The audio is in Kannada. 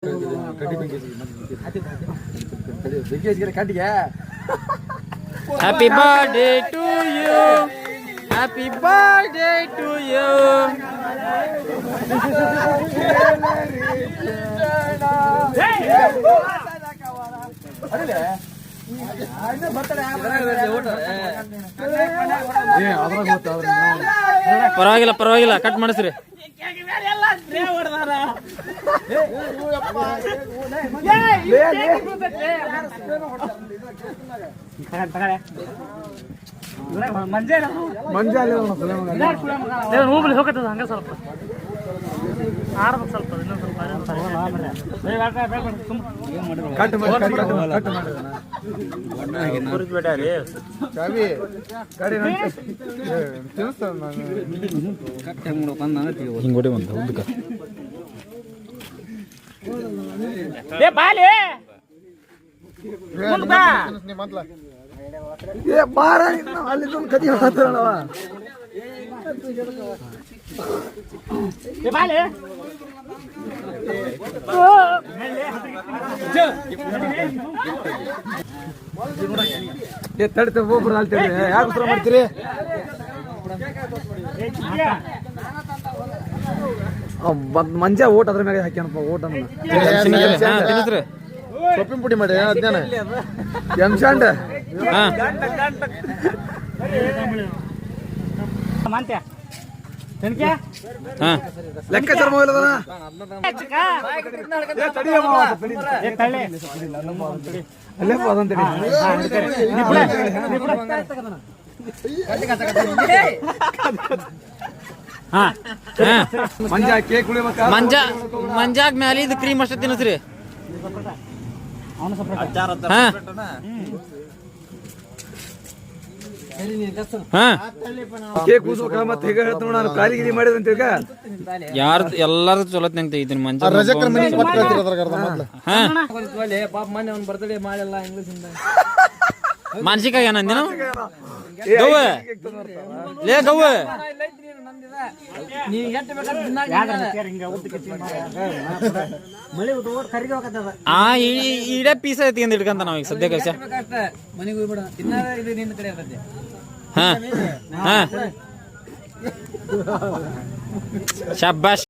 Happy birthday to you. Happy birthday to you. ಪರವಾಗಿಲ್ಲ ಪರವಾಗಿಲ್ಲ, ಕಟ್ ಮಾಡಿಸ್ರಿ. ಹೂಬಳಿ ಹೋಗತ್ತದ ಹಂಗ ಸ್ವಲ್ಪ ಆಡ್ಬೇಕು, ಸ್ವಲ್ಪ ಇನ್ನೊಂದು ಹಿಂಗೋಡಿ ಒಂದು ಉದ್ದಕ್ಕ ಅಲ್ಲಿ ಕದಿ ಮಾತಾಡವ ತಡಿತ ಒಬ್ಬರು ಅಲ್ತೀರಿ, ಯಾಕೆ ಉತ್ತರ ಮಾಡ್ತೀರಿ? ಮಂಜ ಓಟ್ ಅದ್ರ ಮೇಲೆ ಹಾಕ್ಯಾನಪ್ಪ, ಓಟ್ ಸೊಪ್ಪಿನ ಪುಡಿ ಮಾಡಿ ಅದ್ಯಾನ ಎಂಶಾಂಡ್ ಲೆಕ್ಕಾಚಾರ ಮೊಬೈಲ್ ಮಂಜಾ ಕೇಕ್ ಮಂಜಾಗ್ ಮ್ಯಾಲ ಇದು ಕ್ರೀಮ್ ಅಷ್ಟ ತಿನ್ನಸ್ರಿ. ಕೇಕ್ ಕೂಸ್ಬೇಕ ಮತ್ತೆ ಹೇಗ ಹೇಳ್ತ ನಾನು ಕಾಲಿಗಿರಿ ಮಾಡಿದ ಅಂತ ಈಗ ಯಾರು ಎಲ್ಲಾರು ಚಲೋತ್ನಾಗ ತೆಗಿತೀನಿ. ಮಂಜ ಮಾನಸಿಕ ಏನಂದಿನ ಗವ್ವ ಲೇ ಗವ್ವ ಇಡೇ ಪೀಸ ಎತ್ಕೊಂಡ್ ಇಟ್ಕಂತ ನಾವ್ ಈಗ ಸದ್ಯಕ್ಕೆ. ಹಾ ಹಾ ಶಾಬಾಷ್.